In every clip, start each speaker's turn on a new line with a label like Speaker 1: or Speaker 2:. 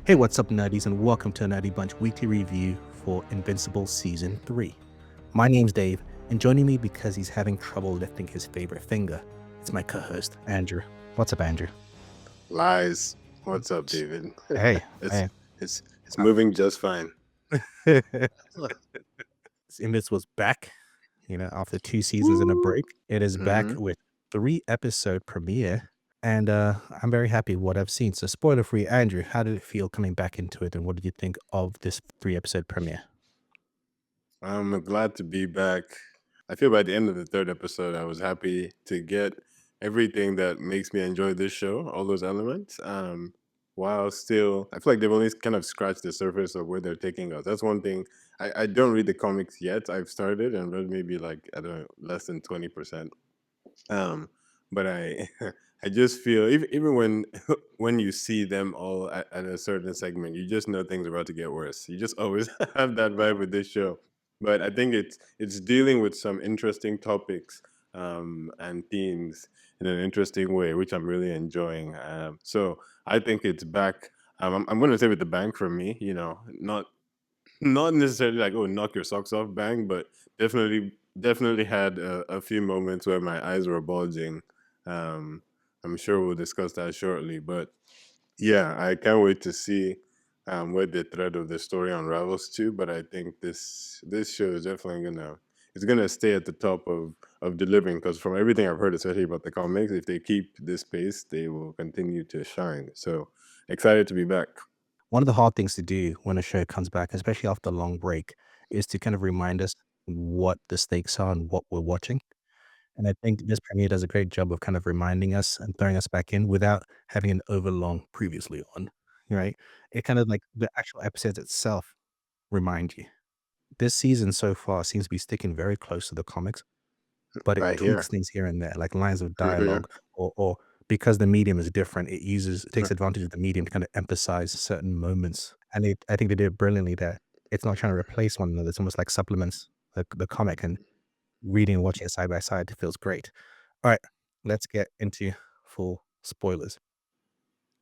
Speaker 1: Hey, what's up, nerdies, and welcome to a Nerdy Bunch weekly review for Invincible Season 3. My name's Dave, and joining me because he's having trouble lifting his favorite finger, it's my co-host, Andrew. What's up, Andrew?
Speaker 2: Lies. What's up, David?
Speaker 1: Hey,
Speaker 2: it's
Speaker 1: hey.
Speaker 2: it's moving just fine.
Speaker 1: Invincible's back, after 2 seasons in a break. It is back
Speaker 2: Mm-hmm.
Speaker 1: with 3-episode premiere, and I'm very happy with what I've seen. So spoiler-free, Andrew, how did it feel coming back into it, and what did you think of this 3-episode premiere?
Speaker 2: I'm glad to be back. I feel by the end of the third episode, I was happy to get everything that makes me enjoy this show, all those elements. While still, I feel like they've only kind of scratched the surface of where they're taking us. That's one thing. I don't read the comics yet. I've started and read maybe like, I don't know, less than 20%. But I I just feel even when when you see them all at a certain segment, you just know things are about to get worse. You just always have that vibe with this show. But I think it's dealing with some interesting topics and themes in an interesting way, which I'm really enjoying. So I think it's back. I'm going to say with the bank for me. Not necessarily like, oh, knock your socks off bang, but definitely had a few moments where my eyes were bulging. um I'm sure we'll discuss that shortly, but yeah, I can't wait to see where the thread of the story unravels to. But I think this show is definitely gonna stay at the top of delivering, because from everything I've heard, especially about the comics, if they keep this pace, they will continue to shine. So excited to be back.
Speaker 1: One of the hard things to do when a show comes back, especially after a long break, is to kind of remind us what the stakes are and what we're watching. And I think this premiere does a great job of kind of reminding us and throwing us back in without having an overlong previously on, right? It kind of like the actual episodes itself remind you. This season so far seems to be sticking very close to the comics, but it
Speaker 2: Right
Speaker 1: tweaks
Speaker 2: here.
Speaker 1: things here and there, like lines of
Speaker 2: Hmm.
Speaker 1: dialogue, or because the medium is different, it takes advantage of the medium to kind of emphasize certain moments. And I think they did it brilliantly there. It's not trying to replace one another. It's almost like supplements the comic, and reading and watching it side by side feels great. All right, let's get into full spoilers.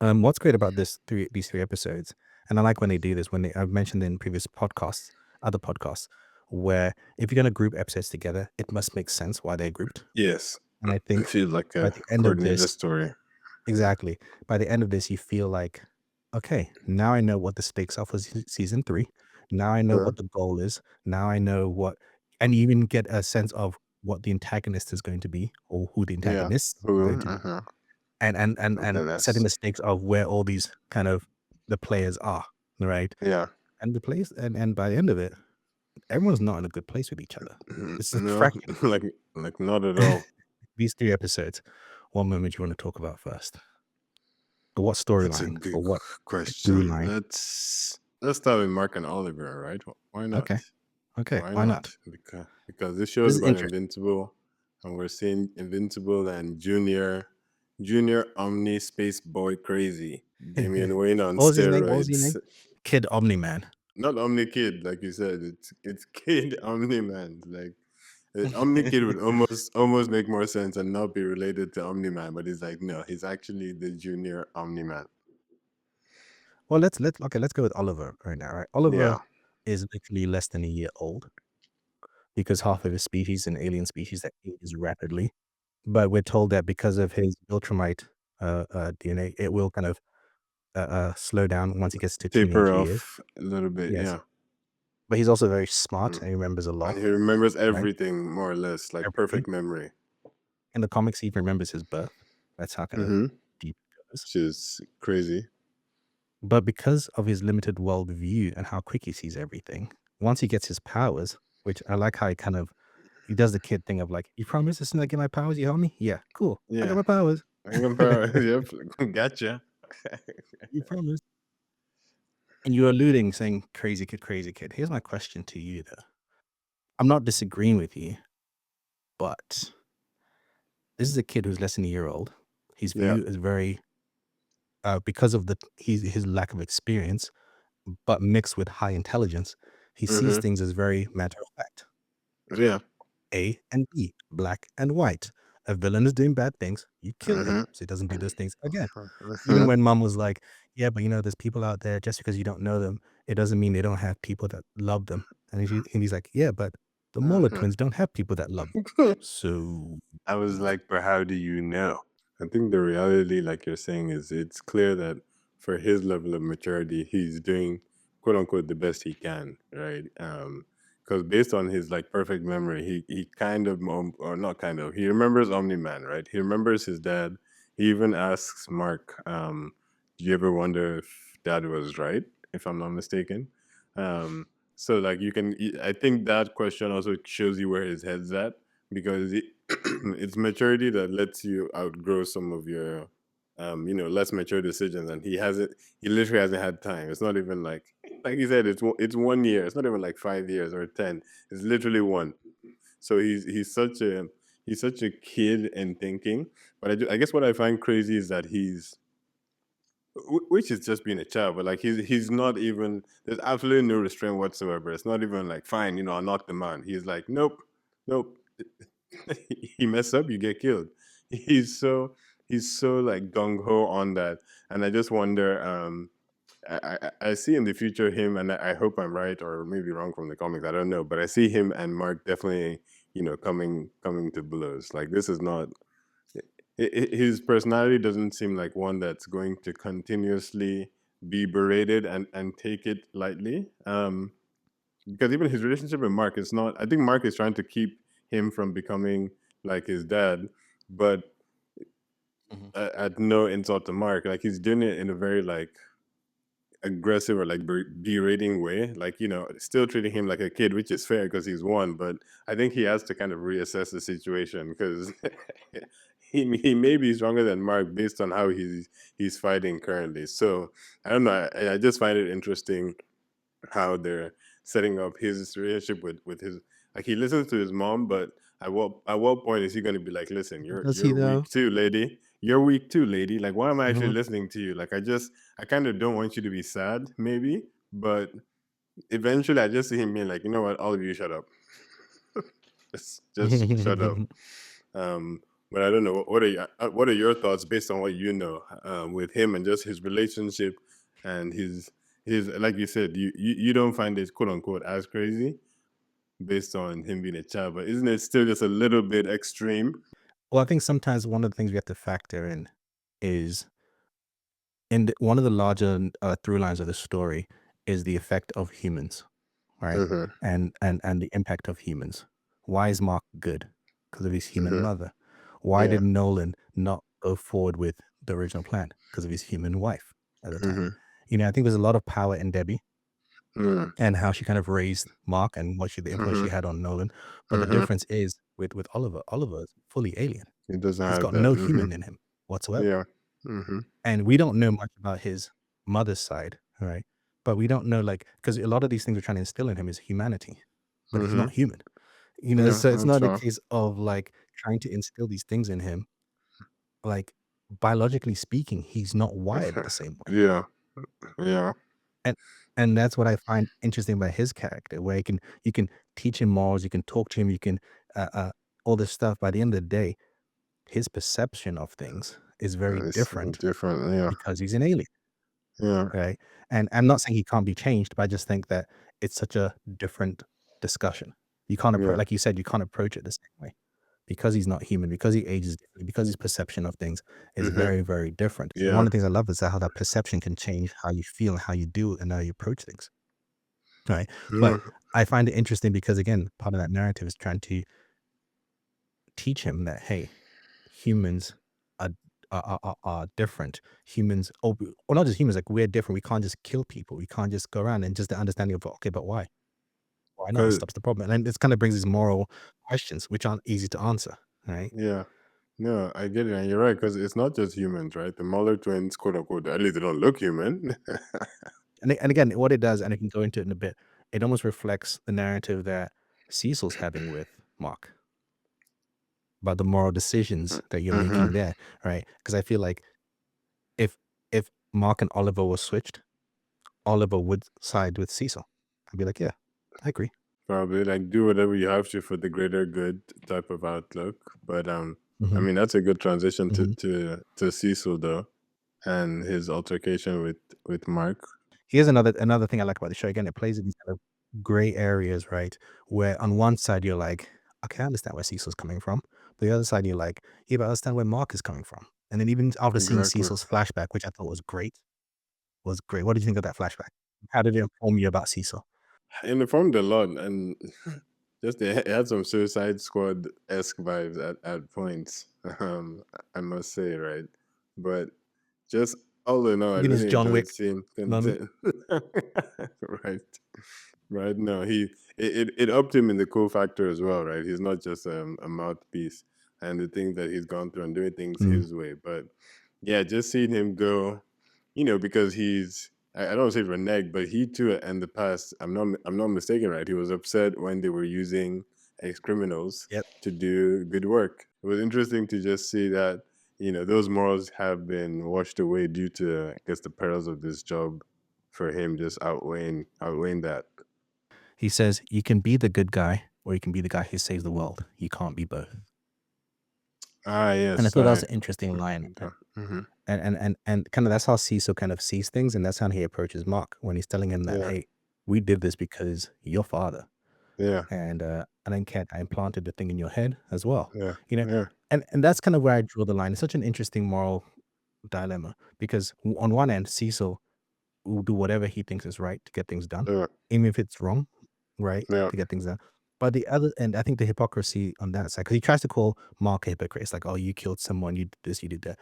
Speaker 1: What's great about these 3 episodes, and I like when they do this, I've mentioned in previous podcasts, other podcasts, where if you're gonna group episodes together, it must make sense why they're grouped.
Speaker 2: Yes.
Speaker 1: And I
Speaker 2: I
Speaker 1: think
Speaker 2: feel like
Speaker 1: by
Speaker 2: a
Speaker 1: the end of
Speaker 2: coordinated
Speaker 1: this,
Speaker 2: story.
Speaker 1: exactly, by the end of this, you feel like, okay, now I know what the stakes are for season 3. Now I know
Speaker 2: Huh?
Speaker 1: what the goal is. Now I know and you even get a sense of what the antagonist is going to be, or who the
Speaker 2: Yeah.
Speaker 1: antagonist is going
Speaker 2: Who?
Speaker 1: to be,
Speaker 2: Uh-huh.
Speaker 1: and
Speaker 2: And
Speaker 1: setting
Speaker 2: that's
Speaker 1: the stakes of where all these kind of the players are, right?
Speaker 2: yeah.
Speaker 1: And the place, and by the end of it, everyone's not in a good place with each other. It's a
Speaker 2: No,
Speaker 1: fraction.
Speaker 2: like not at all.
Speaker 1: These 3 episodes. What moment do you want to talk about first? Or what
Speaker 2: That's a
Speaker 1: storyline,
Speaker 2: good
Speaker 1: or what through
Speaker 2: question.
Speaker 1: line?
Speaker 2: Let's start with Mark and Oliver, right? Why not?
Speaker 1: Okay, okay,
Speaker 2: Why
Speaker 1: why not?
Speaker 2: not? Because this show
Speaker 1: This
Speaker 2: is
Speaker 1: is
Speaker 2: about
Speaker 1: interesting.
Speaker 2: Invincible, and we're seeing Invincible and Junior Omni Space Boy Crazy Damian Wayne on
Speaker 1: What was his name? What was his
Speaker 2: steroids.
Speaker 1: name? Kid Omni Man.
Speaker 2: Not Omni Kid, like you said. It's Kid Omni Man. Like Omni Kid would almost make more sense and not be related to Omni Man, but he's like, no, he's actually the junior Omni Man.
Speaker 1: Well, let's go with Oliver right now, right? Oliver
Speaker 2: Yeah.
Speaker 1: is literally less than a year old because half of his species, an alien species that ages rapidly. But we're told that because of his Ultramite DNA, it will kind of slow down once he gets to
Speaker 2: Taper
Speaker 1: teenage years.
Speaker 2: off a little bit,
Speaker 1: Yes,
Speaker 2: yeah.
Speaker 1: but he's also very smart
Speaker 2: Mm.
Speaker 1: and he remembers a lot,
Speaker 2: And he remembers
Speaker 1: right?
Speaker 2: everything more or less, like
Speaker 1: Everything.
Speaker 2: perfect memory.
Speaker 1: In the comics, he even remembers his birth. That's how kind of
Speaker 2: Mm-hmm.
Speaker 1: deep it goes.
Speaker 2: Which is crazy.
Speaker 1: But because of his limited world view and how quick he sees everything, once he gets his powers, which I like how he does the kid thing of like, "You promise as soon as I get my powers, you help me?" "Yeah, cool. I got
Speaker 2: Yeah.
Speaker 1: my powers."
Speaker 2: I compare. Yep. Gotcha.
Speaker 1: "You promise." And you're alluding, saying, crazy kid, crazy kid." Here's my question to you, though. I'm not disagreeing with you, but this is a kid who's less than a year old. His
Speaker 2: Yeah.
Speaker 1: view is very, because of his lack of experience, but mixed with high intelligence, he sees
Speaker 2: Mm-hmm.
Speaker 1: things as very matter of fact.
Speaker 2: Yeah.
Speaker 1: A and B, black and white. A villain is doing bad things, you kill him
Speaker 2: Mm-hmm.
Speaker 1: so he doesn't do those things again. Even
Speaker 2: Mm-hmm.
Speaker 1: when mom was like, "Yeah, but, there's people out there just because you don't know them, it doesn't mean they don't have people that love them." And he's like, "Yeah, but the Muller
Speaker 2: Uh-huh.
Speaker 1: twins don't have people that love them." So
Speaker 2: I was like, but how do you know? I think the reality, like you're saying, is it's clear that for his level of maturity, he's doing quote unquote the best he can, right? Because based on his like perfect memory, he kind of or not kind of he remembers Omni Man, right? He remembers his dad. He even asks Mark, "Do you ever wonder if Dad was right? If I'm not mistaken." Um, so like I think that question also shows you where his head's at because it's maturity that lets you outgrow some of your less mature decisions, and he literally hasn't had time. It's not even like you said, it's 1 year. It's not even like 5 years or 10. It's literally one. So he's such a kid in thinking. But I guess what I find crazy is that which is just being a child, but like he's not even, there's absolutely no restraint whatsoever. It's not even like, fine, I'll knock them out. He's like, nope, nope. He mess up, you get killed. He's so he's so like gung ho on that, and I just wonder. I see in the future him, and I hope I'm right or maybe wrong from the comics. I don't know, but I see him and Mark definitely, coming to blows. Like this is not his personality doesn't seem like one that's going to continuously be berated and take it lightly. Because even his relationship with Mark is not. I think Mark is trying to keep him from becoming like his dad, but
Speaker 1: Mhm.
Speaker 2: at no insult to Mark, like he's doing it in a very like aggressive or like berating way, like still treating him like a kid, which is fair because he's one. But I think he has to kind of reassess the situation because he may be stronger than Mark based on how he's fighting currently. So I don't know. I just find it interesting how they're setting up his relationship with his, like he listens to his mom, but at what point is he going to be like, listen, you're
Speaker 1: Does he
Speaker 2: you're
Speaker 1: though?
Speaker 2: weak too, lady. You're weak too, lady. Like, why am I actually
Speaker 1: Mhm.
Speaker 2: listening to you? Like, I kind of don't want you to be sad, maybe, but eventually I just see him being like, you know what, all of you shut up. Just shut up. Um, but I don't know. What are your thoughts based on what you know with him and just his relationship and his like you said, you don't find it quote unquote as crazy based on him being a child, but isn't it still just a little bit extreme?
Speaker 1: Well, I think sometimes one of the things we have to factor in is one of the larger, through lines of the story is the effect of humans, right?
Speaker 2: Mm-hmm.
Speaker 1: And the impact of humans. Why is Mark good? Because of his human
Speaker 2: Mm-hmm.
Speaker 1: mother. Why
Speaker 2: Yeah.
Speaker 1: did Nolan not go forward with the original plan? Because of his human wife at the time.
Speaker 2: Mm-hmm.
Speaker 1: I think there's a lot of power in Debbie
Speaker 2: Mm-hmm.
Speaker 1: and how she kind of raised Mark and the influence
Speaker 2: Mm-hmm.
Speaker 1: she had on Nolan. But the
Speaker 2: Mm-hmm.
Speaker 1: difference is with Oliver. Oliver is fully alien.
Speaker 2: He doesn't
Speaker 1: He's
Speaker 2: have
Speaker 1: got
Speaker 2: that.
Speaker 1: no
Speaker 2: Mm-hmm.
Speaker 1: human in him whatsoever.
Speaker 2: Yeah. Mm-hmm.
Speaker 1: And we don't know much about his mother's side, right? But we don't know, like, because a lot of these things we're trying to instill in him is humanity, but he's
Speaker 2: Mm-hmm.
Speaker 1: not human.
Speaker 2: Yeah,
Speaker 1: So it's
Speaker 2: that's
Speaker 1: not a
Speaker 2: all.
Speaker 1: case of like trying to instill these things in him. Like, biologically speaking, he's not wired the same way.
Speaker 2: Yeah. Yeah.
Speaker 1: And and that's what I find interesting about his character, where you can teach him morals, you can talk to him, you can all this stuff. By the end of the day, his perception of things is very
Speaker 2: It's
Speaker 1: different
Speaker 2: different. Yeah.
Speaker 1: because he's an alien.
Speaker 2: Yeah.
Speaker 1: Right? And I'm not saying he can't be changed, but I just think that it's such a different discussion. You can't
Speaker 2: Yeah.
Speaker 1: like you said, you can't approach it the same way because he's not human, because he ages differently, because his perception of things is
Speaker 2: Mm-hmm.
Speaker 1: very, very different. And one
Speaker 2: Yeah.
Speaker 1: of the things I love is how that perception can change how you feel, how you do, and how you approach things. Right? But
Speaker 2: Yeah.
Speaker 1: I find it interesting because again, part of that narrative is trying to teach him that, hey, humans are are different. Humans, or not just humans, like we're different. We can't just kill people. We can't just go around and just the understanding of okay, but why? Why not? It
Speaker 2: 'Cause
Speaker 1: stops the problem. And this kind of brings these moral questions, which aren't easy to answer, right?
Speaker 2: yeah. No, I get it, and you're right, because it's not just humans, right? The Muller twins, quote unquote, at least they don't look human.
Speaker 1: And again, what it does, and I can go into it in a bit, it almost reflects the narrative that Cecil's having with Mark about the moral decisions that you're
Speaker 2: Mm-hmm.
Speaker 1: making there, right? Because I feel like if if Mark and Oliver were switched, Oliver would side with Cecil. I'd be like, yeah, I agree.
Speaker 2: Probably like do whatever you have to for the greater good type of outlook. But I
Speaker 1: Mhm,
Speaker 2: mean that's a good transition to
Speaker 1: mhm.
Speaker 2: to to Cecil though. and his altercation with Mark.
Speaker 1: Here's another thing I like about the show. Again, it plays in these kind of gray areas, right? Where on one side you're like, okay, I understand where Cecil's coming from. The other side you're like, yeah, but I understand where Mark is coming from. And then even after seeing
Speaker 2: Exactly.
Speaker 1: Cecil's flashback, which I thought was great. What did you think of that flashback? How did it inform you about Cecil?
Speaker 2: It informed a lot, and just it had some Suicide Squad esque vibes at points. I must say, right? But just all in all, I
Speaker 1: Even his
Speaker 2: really
Speaker 1: John
Speaker 2: enjoyed
Speaker 1: Wick
Speaker 2: seeing
Speaker 1: moment.
Speaker 2: content. Right, right. No, it upped him in the cool factor as well, right? He's not just a mouthpiece, and the things that he's gone through and doing things
Speaker 1: Mm,
Speaker 2: his way. But yeah, just seeing him go, because I don't want to say reneged, but he too in the past, I'm not mistaken, right? He was upset when they were using ex criminals
Speaker 1: yep.
Speaker 2: to do good work. It was interesting to just see that, those morals have been washed away due to, I guess, the perils of this job for him just outweighing that.
Speaker 1: He says, you can be the good guy or you can be the guy who saves the world. You can't be both.
Speaker 2: Ah,
Speaker 1: And I
Speaker 2: yes,
Speaker 1: thought that was an interesting line.
Speaker 2: hmm
Speaker 1: And kind of that's how Cecil kind of sees things, and that's how he approaches Mark when he's telling him that,
Speaker 2: yeah,
Speaker 1: hey, we did this because your father,
Speaker 2: yeah,
Speaker 1: and then Cat, I implanted the thing in your head as well.
Speaker 2: yeah,
Speaker 1: You know,
Speaker 2: yeah,
Speaker 1: and that's kind of where I draw the line. It's such an interesting moral dilemma because on one end, Cecil will do whatever he thinks is right to get things done,
Speaker 2: yeah,
Speaker 1: even if it's wrong, right,
Speaker 2: yeah,
Speaker 1: to get things done. But the other end, I think the hypocrisy on that side, because he tries to call Mark a hypocrite. It's like, oh, you killed someone, you did this, you did that.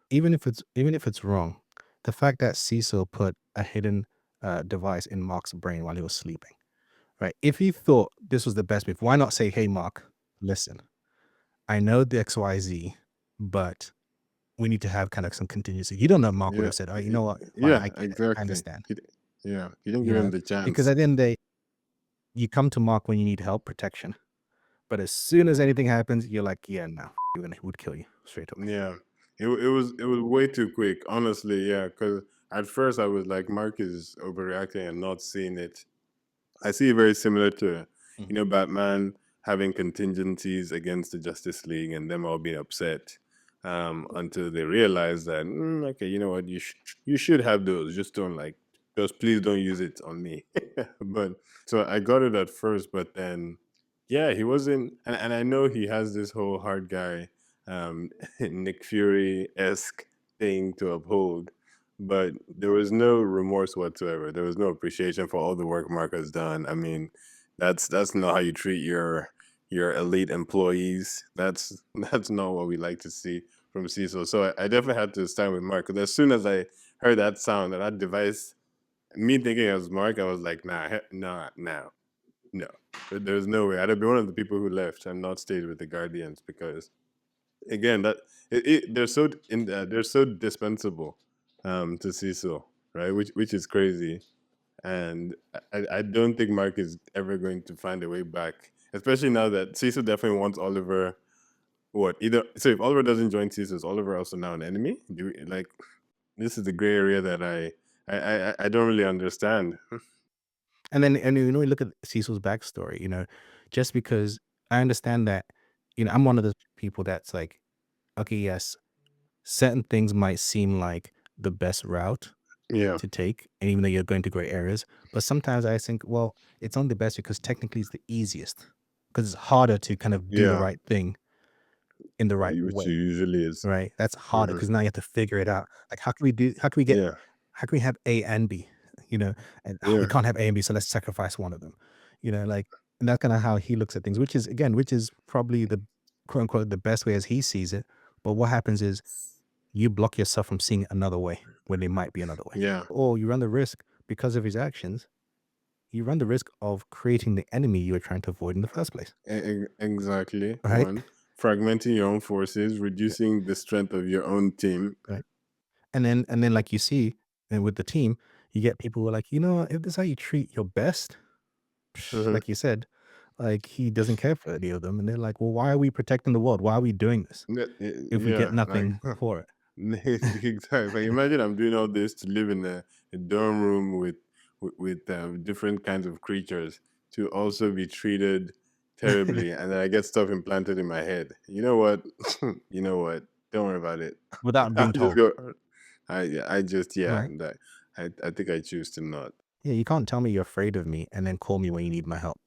Speaker 1: Even if it's wrong, the fact that Cecil put a hidden device in Mark's brain while he was sleeping, right? If he thought this was the best move, why not say, "Hey, Mark, listen, I know the XYZ, but we need to have kind of some contingency." You don't know. Mark would
Speaker 2: yeah,
Speaker 1: have said, "Oh, you know what? Fine,
Speaker 2: yeah,
Speaker 1: I get it. I
Speaker 2: exactly.
Speaker 1: understand."
Speaker 2: Yeah, he didn't
Speaker 1: You
Speaker 2: give him
Speaker 1: know,
Speaker 2: the
Speaker 1: because
Speaker 2: chance.
Speaker 1: at the end of the day, you come to Mark when you need help, protection. But as soon as anything happens, you're like, "Yeah, no, you and he would kill you straight away."
Speaker 2: Yeah, it was way too quick, honestly. Yeah, because at first I was like, Mark is overreacting and not seeing it. I see it very similar to,
Speaker 1: Mhm.
Speaker 2: Batman having contingencies against the Justice League and them all being upset, until they realize that, okay, you know what, you should have those. Just please don't use it on me. But so I got it at first, but then, yeah, he wasn't, and I know he has this whole hard guy, Nick Fury esque thing to uphold, but there was no remorse whatsoever. There was no appreciation for all the work Mark has done. I mean, that's not how you treat your elite employees. That's not what we like to see from Cecil. So I definitely had to stand with Mark, because as soon as I heard that sound and that device, me thinking it was Mark, I was like, nah, nah, nah, no. There's no way. I'd have been one of the people who left and not stayed with the Guardians, because again, they're so dispensable, to Cecil, right? Which is crazy, and I don't think Mark is ever going to find a way back, especially now that Cecil definitely wants Oliver. What either? So if Oliver doesn't join Cecil, is Oliver also now an enemy? Like, this is the gray area that I don't really understand.
Speaker 1: And you know, you look at Cecil's backstory, just because I understand that, I'm one of those people that's like, okay, yes, certain things might seem like the best route
Speaker 2: Yeah,
Speaker 1: to take, and even though you're going to gray areas, but sometimes I think, well, it's only the best because technically it's the easiest, because it's harder to kind of do the
Speaker 2: yeah,
Speaker 1: right thing in the right
Speaker 2: which
Speaker 1: way.
Speaker 2: usually is.
Speaker 1: Right? That's harder
Speaker 2: Hmm.
Speaker 1: because now you have to figure it out. Like,
Speaker 2: Yeah,
Speaker 1: how can we have A and B? You know, and we
Speaker 2: yeah,
Speaker 1: can't have A and B, so let's sacrifice one of them. Like, and that's kind of how he looks at things, which is probably the quote unquote the best way as he sees it. But what happens is you block yourself from seeing another way when there might be another way.
Speaker 2: yeah.
Speaker 1: Or you run the risk because of his actions, you run the risk of creating the enemy you were trying to avoid in the first place.
Speaker 2: Exactly.
Speaker 1: Right?
Speaker 2: One, fragmenting your own forces, reducing the strength of your own team.
Speaker 1: Right. And then like you see, and with the team, you get people who are like, if this is how you treat your best,
Speaker 2: Mhm.
Speaker 1: like you said, like he doesn't care for any of them. And they're like, well, why are we protecting the world? Why are we doing this if we get
Speaker 2: Yeah, like
Speaker 1: nothing for it?
Speaker 2: exactly. Like, imagine I'm doing all this to live in a dorm room with different kinds of creatures, to also be treated terribly, and then I get stuff implanted in my head. You know what? You know what? Don't worry about it.
Speaker 1: Without
Speaker 2: I'll
Speaker 1: being
Speaker 2: just
Speaker 1: told.
Speaker 2: go. I just yeah,
Speaker 1: right?
Speaker 2: that I think I choose to not.
Speaker 1: Yeah, you can't tell me you're afraid of me and then call me when you need my help.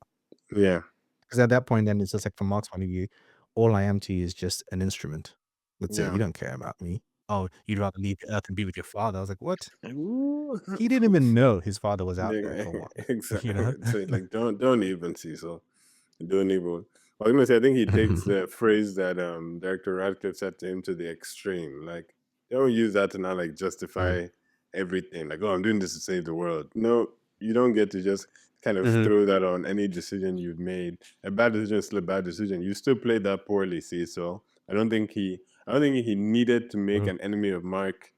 Speaker 2: Yeah,
Speaker 1: Because at that point, then it's just like from Mark's point of view, all I am to you is just an instrument. That's it.
Speaker 2: yeah.
Speaker 1: You don't care about me. Oh, you'd rather leave the earth and be with your father. I was like, what?
Speaker 2: Ooh.
Speaker 1: He didn't even know his father was out there
Speaker 2: Yeah,
Speaker 1: for one. You know?
Speaker 2: exactly. So like, don't even see so. Don't even. I was gonna say, I think he takes the phrase that Director Radcliffe said to him to the extreme. Like, don't use that to now like
Speaker 1: Mhm.
Speaker 2: justify everything. Like, oh, I'm doing this to save the world. No, you don't get to just kind of
Speaker 1: Mhm.
Speaker 2: throw that on any decision you've made. A bad decision is still a bad decision. You still played that poorly, see. So I don't think he needed to make
Speaker 1: Mhm.
Speaker 2: an enemy of Mark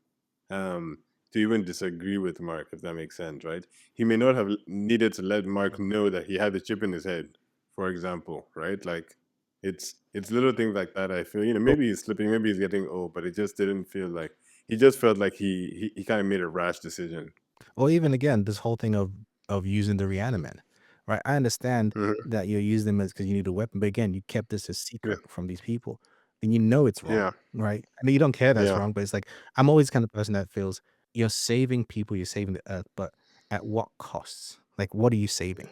Speaker 2: um, to even disagree with Mark, if that makes sense, right? He may not have needed to let Mark know that he had the chip in his head, for example, right? Like it's little things like that. I feel,
Speaker 1: Or
Speaker 2: maybe he's slipping, maybe he's getting old, but it just didn't feel like he just felt like he kind of made a rash decision.
Speaker 1: or even again, this whole thing of using the reanimate, right? I understand
Speaker 2: Hmm.
Speaker 1: that you're using them as because you need a weapon, but again, you kept this a
Speaker 2: Yeah,
Speaker 1: secret from these people, and you know it's wrong,
Speaker 2: yeah,
Speaker 1: right? I mean, you don't care that's
Speaker 2: yeah.
Speaker 1: wrong, but it's like I'm always the kind of person that feels you're saving people, you're saving the earth, but at what costs? Like, what are you saving?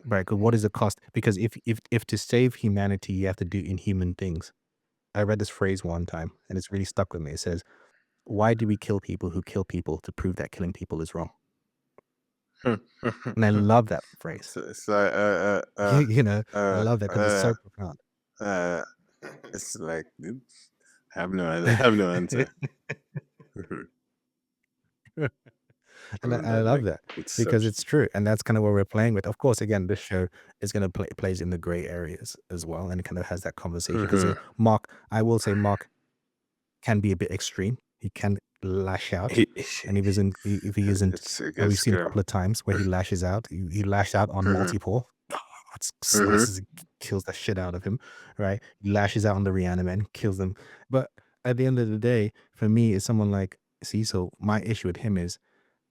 Speaker 1: Right? 'Cause what is the cost? Because if to save humanity, you have to do inhuman things. I read this phrase one time, and it's really stuck with me. It says, "Why do we kill people who kill people to prove that killing people is wrong?" And I love that phrase.
Speaker 2: So,
Speaker 1: You know, I
Speaker 2: uh,
Speaker 1: love that because it's
Speaker 2: uh,
Speaker 1: so profound.
Speaker 2: uh, it's like I have no answer.
Speaker 1: And I
Speaker 2: That
Speaker 1: love
Speaker 2: like
Speaker 1: that
Speaker 2: it's
Speaker 1: because
Speaker 2: such.
Speaker 1: it's true, and that's kinda what we're playing with. Of course, again, this show is gonna plays in the gray areas as well, and it kind of has that conversation because
Speaker 2: Mhm.
Speaker 1: Mark I will say Mark can be a bit extreme. He can lash out,
Speaker 2: He
Speaker 1: and if he isn't
Speaker 2: it
Speaker 1: and we've
Speaker 2: gets
Speaker 1: seen a
Speaker 2: scary.
Speaker 1: couple of times where he lashes out. He lashed out on
Speaker 2: Mhm,
Speaker 1: multiple. It
Speaker 2: mhm,
Speaker 1: slices and kills the shit out of him, right? He lashes out on the Reaniman, kills them. But at the end of the day, for me, it's someone like Cecil. My issue with him is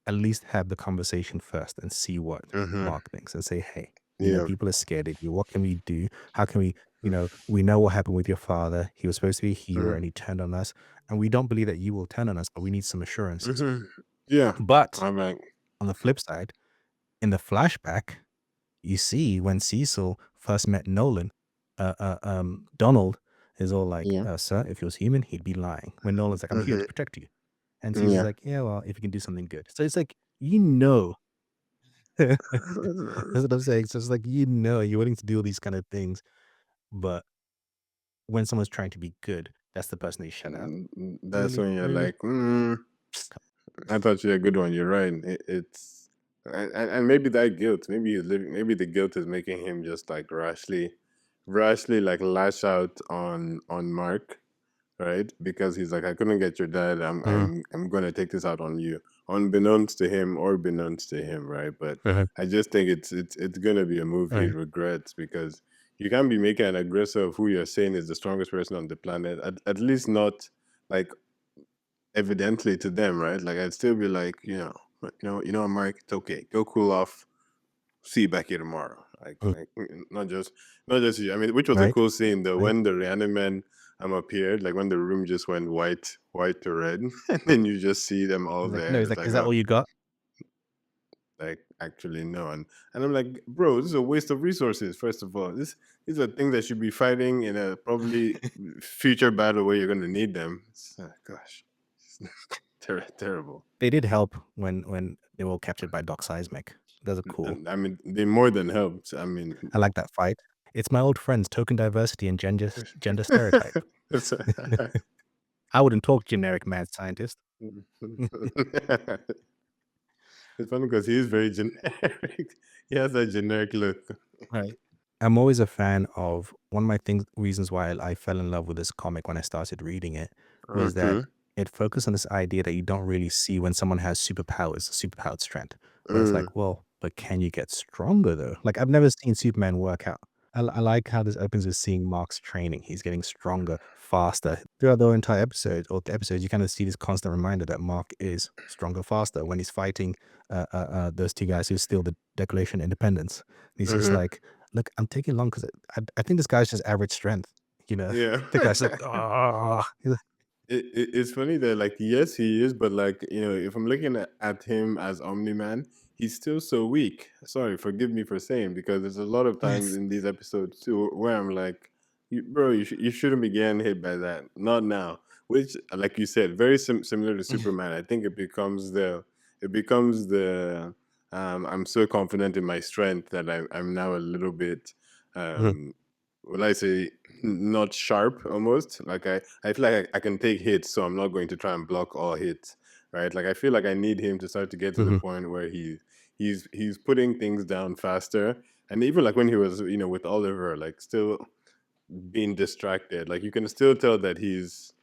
Speaker 1: at least have the conversation first and see what
Speaker 2: mhm.
Speaker 1: Mark thinks and say, hey,
Speaker 2: Yeah.
Speaker 1: people are scared of you. What can we do? How can we,
Speaker 2: Mm,
Speaker 1: we know what happened with your father. He was supposed to be a hero
Speaker 2: mhm,
Speaker 1: and he turned on us. And we don't believe that you will turn on us, but we need some assurances.
Speaker 2: mhm. Yeah.
Speaker 1: But
Speaker 2: I'm like,
Speaker 1: on the flip side, in the flashback, you see when Cecil first met Nolan, Donald is all like,
Speaker 2: yeah.
Speaker 1: sir, if he was human, he'd be lying. When Nolan's like, I'm here
Speaker 2: Mhm.
Speaker 1: to protect you. And Cecil's
Speaker 2: Yeah.
Speaker 1: like, yeah, well, if you can do something good. So it's like, you know, that's what I'm saying. So it's like, you're willing to do all these kind of things, but when someone's trying to be good, that's the person they shut out.
Speaker 2: That's
Speaker 1: Really?
Speaker 2: when you're
Speaker 1: Really?
Speaker 2: like, I thought you were a good one. You're right. It's and maybe that guilt, maybe he's living, maybe the guilt is making him just like rashly like lash out on Mark, right? Because he's like, I couldn't get your dad.
Speaker 1: Mhm.
Speaker 2: I'm gonna take this out on you, unbeknownst to him or beknownst to him, right? But
Speaker 1: Right.
Speaker 2: I just think it's gonna be a move he
Speaker 1: Right.
Speaker 2: regrets because you can't be making an aggressor of who you're saying is the strongest person on the planet. At least not like evidently to them, right? Like I'd still be like, Mike, it's okay. Go cool off. See you back here tomorrow.
Speaker 1: Mm.
Speaker 2: Not just you. I mean, which was a
Speaker 1: Right.
Speaker 2: cool scene though
Speaker 1: Right.
Speaker 2: when the Reanimen appeared, like when the room just went white to red, and then you just see them all
Speaker 1: He's like, no,
Speaker 2: there.
Speaker 1: he's
Speaker 2: It's
Speaker 1: like,
Speaker 2: like,
Speaker 1: is that
Speaker 2: oh,
Speaker 1: all you got?
Speaker 2: like actually no, and I'm like, bro, this is a waste of resources. First of all, these are things that should be fighting in a probably future battle where you're going to need them. Gosh, terrible.
Speaker 1: They did help when they were all captured by Doc Seismic. Those are cool.
Speaker 2: And I mean, they more than helped. I mean,
Speaker 1: I like that fight. It's my old friends, token diversity and gender stereotype.
Speaker 2: it's,
Speaker 1: I wouldn't talk generic mad scientist.
Speaker 2: it's funny because he is very generic. He has that generic look.
Speaker 1: Right. I'm always a fan of one of my reasons why I fell in love with this comic when I started reading it was that
Speaker 2: Okay.
Speaker 1: it focused on this idea that you don't really see when someone has superpowers, superpowered strength, where it's
Speaker 2: Mm,
Speaker 1: like, well, but can you get stronger though? Like I've never seen Superman work out. I like how this opens with seeing Mark's training. He's getting stronger, faster. Throughout the entire episode or the episodes, you kind of see this constant reminder that Mark is stronger, faster when he's fighting those two guys who steal the Declaration of Independence. He's just
Speaker 2: mhm.
Speaker 1: like, look, I'm taking long because I think this guy's just average strength. You know,
Speaker 2: Yeah.
Speaker 1: the guy's like, ah,
Speaker 2: It's funny that, like, yes, he is, but, like, if I'm looking at him as Omni-Man, he's still so weak. Sorry, forgive me for saying, because there's a lot of times in these episodes too where I'm like, bro, you shouldn't be getting hit by that. Not now." Which, like you said, very similar to Superman. I think it becomes the I'm so confident in my strength that I'm now a little bit,
Speaker 1: Mhm,
Speaker 2: um, will I say, not sharp almost. Like I feel like I can take hits, so I'm not going to try and block all hits, right? Like I feel like I need him to start to get to the
Speaker 1: mhm.
Speaker 2: point where he's putting things down faster. And even like when he was, with Oliver, like still being distracted, like you can still tell that he's,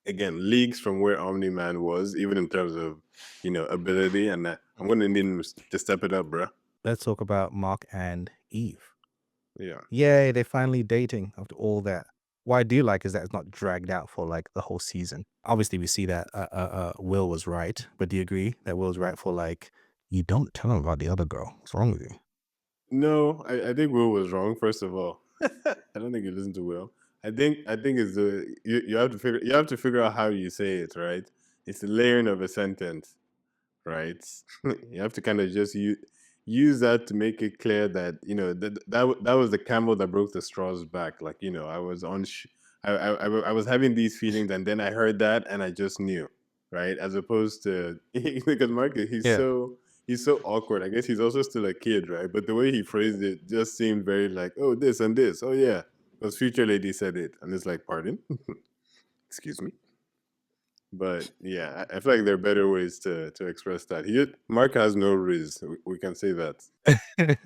Speaker 2: again, leagues from where Omni Man was, even in terms of, ability. And I'm gonna need him to step it up, bro.
Speaker 1: Let's talk about Mark and Eve.
Speaker 2: Yeah.
Speaker 1: Yay, they're finally dating after all that. What I do like is that it's not dragged out for, like, the whole season. Obviously, we see that, Will was right, but do you agree that Will was right for, like, "You don't tell him about the other girl. What's wrong with you?"
Speaker 2: No, I think Will was wrong. First of all, I don't think you listen to Will. I think it's you have to figure out how you say it, right? It's the layering of a sentence, right? You have to kind of just use that to make it clear that that was the camel that broke the straw's back. Like, I was I was having these feelings, and then I heard that, and I just knew, right? As opposed to because Marcus,
Speaker 1: Yeah.
Speaker 2: he's so awkward. I guess he's also still a kid, right? But the way he phrased it just seemed very like, oh, this and this, oh yeah, because future lady said it, and it's like, pardon, excuse me. But yeah, I feel like there are better ways to express that. Mark has no riz. We can say that.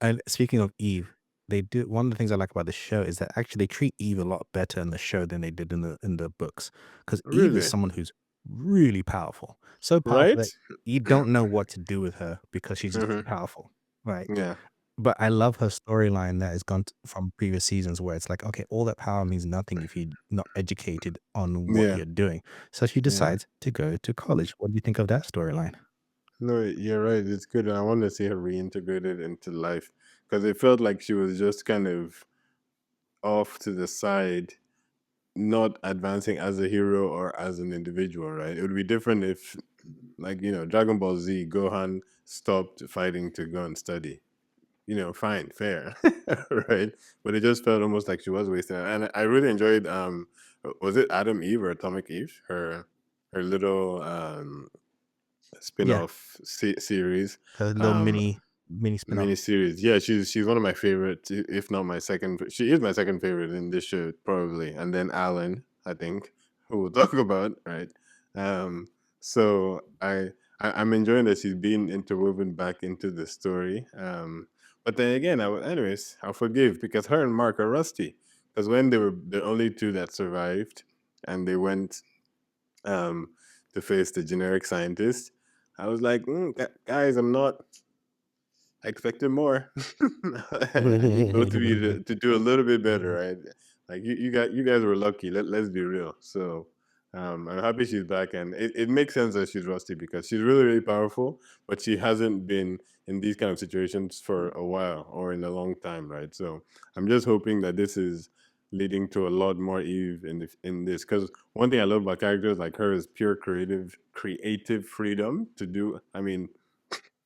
Speaker 1: And speaking of Eve, they do one of the things I like about the show is that actually they treat Eve a lot better in the show than they did in the books. Because Eve is
Speaker 2: Really,
Speaker 1: someone who's really powerful. So powerful
Speaker 2: right?
Speaker 1: that you don't know what to do with her because she's just too
Speaker 2: Hmm.
Speaker 1: powerful. Right.
Speaker 2: Yeah,
Speaker 1: But I love her storyline that has gone from previous seasons where it's like, okay, all that power means nothing if you're not educated on what
Speaker 2: yeah,
Speaker 1: you're doing. So she
Speaker 2: yeah.
Speaker 1: decides to go to college. What do you think of that storyline?
Speaker 2: No, you're right. It's good, and I want to see her reintegrated into life because it felt like she was just kind of off to the side, not advancing as a hero or as an individual. Right? It would be different if, like, Dragon Ball Z, Gohan stopped fighting to go and study. Fine, fair, right? But it just felt almost like she was wasting it. And I really enjoyed, was it Adam Eve or Atomic Eve? Her little
Speaker 1: Yeah.
Speaker 2: spin-off series.
Speaker 1: Her little
Speaker 2: Um,
Speaker 1: mini spin-off.
Speaker 2: Miniseries. Yeah, she's one of my favorites, if not my second. She is my second favorite in this show, probably, and then Alan, I think, who we'll talk about, right? Um, so I'm enjoying that she's being interwoven back into the story. But then again, anyways, I'll forgive because her and Mark are rusty. Because when they were the only two that survived, and they went um to face the generic scientist, I was like, guys, I'm not. I expected more. I need both of you to do a little bit better, right? Like you guys were lucky. Let's be real. So I'm happy she's back, and it makes sense that she's rusty because she's really really powerful, but she hasn't been in these kind of situations for a while or in a long time, right? So I'm just hoping that this is leading to a lot more Eve in this because one thing I love about characters like her is pure creative freedom to do. I mean,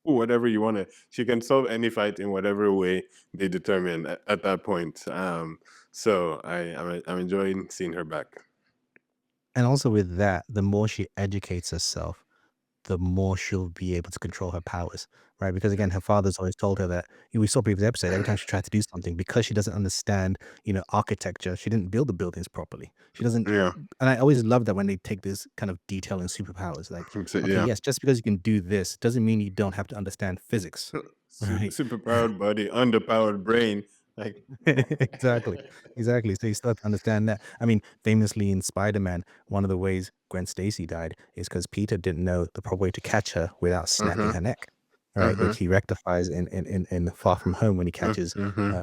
Speaker 2: whatever you want to, she can solve any fight in whatever way they determine at that point. So I'm enjoying seeing her back.
Speaker 1: And also with that, the more she educates herself, the more she'll be able to control her powers, right? Because again, her father's always told her that we saw previous episode, every time she tried to do something, because she doesn't understand, architecture, she didn't build the buildings properly. She doesn't
Speaker 2: Yeah.
Speaker 1: and I always love that when they take this kind of detail in superpowers, like,
Speaker 2: So,
Speaker 1: okay,
Speaker 2: yeah.
Speaker 1: yes, just because you can do this doesn't mean you don't have to understand physics, right?
Speaker 2: Super powered body, underpowered brain. Like,
Speaker 1: Exactly. Exactly. So you start to understand that. I mean, famously in Spider-Man, one of the ways Gwen Stacy died is because Peter didn't know the proper way to catch her without snapping
Speaker 2: mm-hmm,
Speaker 1: her neck, right?
Speaker 2: mm-hmm,
Speaker 1: Which he rectifies in Far From Home when he catches
Speaker 2: mm-hmm,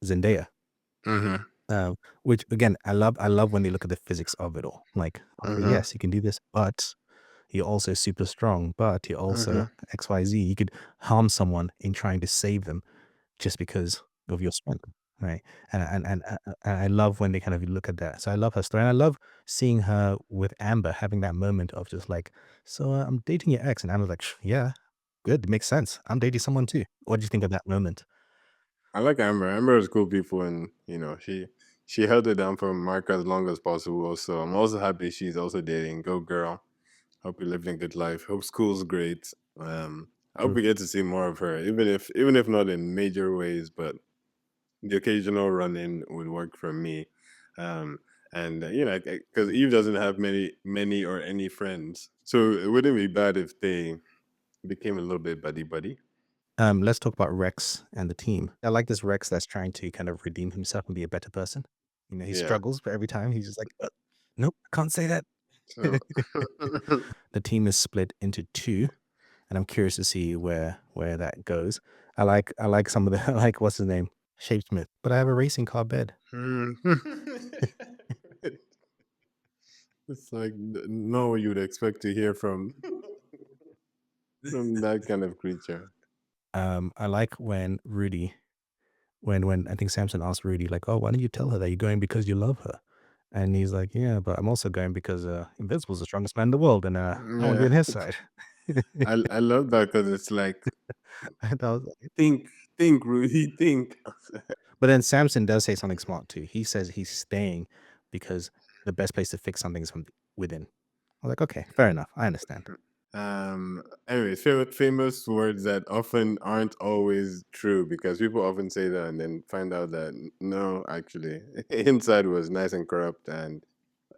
Speaker 1: Zendaya.
Speaker 2: mm-hmm,
Speaker 1: Which again, I love when they look at the physics of it all. Like, okay,
Speaker 2: mm-hmm,
Speaker 1: yes, you can do this, but you're also super strong, but you're
Speaker 2: mm-hmm.
Speaker 1: also XYZ. You could harm someone in trying to save them just because of your strength. right? And I love when they kind of look at that. So I love her story, and I love seeing her with Amber having that moment of just like, "So, I'm dating your ex," and Amber's like, "Yeah, good, makes sense. I'm dating someone too." What do you think of that moment?
Speaker 2: I like Amber. Amber is cool people, and she held it down for Mark as long as possible. So I'm also happy she's also dating. Go girl. Hope you're living a good life. Hope school's great. I hope
Speaker 1: True.
Speaker 2: we get to see more of her, even if not in major ways, but the occasional run in would work for me. Um, and because Eve doesn't have many or any friends, so it wouldn't be bad if they became a little bit buddy buddy.
Speaker 1: Let's talk about Rex and the team. I like this Rex that's trying to kind of redeem himself and be a better person. You know, he
Speaker 2: Yeah.
Speaker 1: struggles, but every time he's just like, nope, can't say that."
Speaker 2: So
Speaker 1: The team is split into two, and I'm curious to see where that goes. I like some of the I like what's his name? Shapesmith. But I have a racing car bed.
Speaker 2: Hmm. It's like no you'd expect to hear from that kind of creature.
Speaker 1: I like when Rudy when I think Samson asked Rudy, like, "Oh, why don't you tell her that you're going because you love her?" And he's like, "Yeah, but I'm also going because Invincible's the strongest man in the world, and I want to be
Speaker 2: Yeah,
Speaker 1: on his side."
Speaker 2: I love that because it's like
Speaker 1: And I was like,
Speaker 2: think think Rudy think.
Speaker 1: but then Samson does say something smart too. He says he's staying because the best place to fix something is from within. I was like, okay, fair enough. I understand.
Speaker 2: Anyway, famous words that often aren't always true because people often say that and then find out that no, actually, inside was nice and corrupt and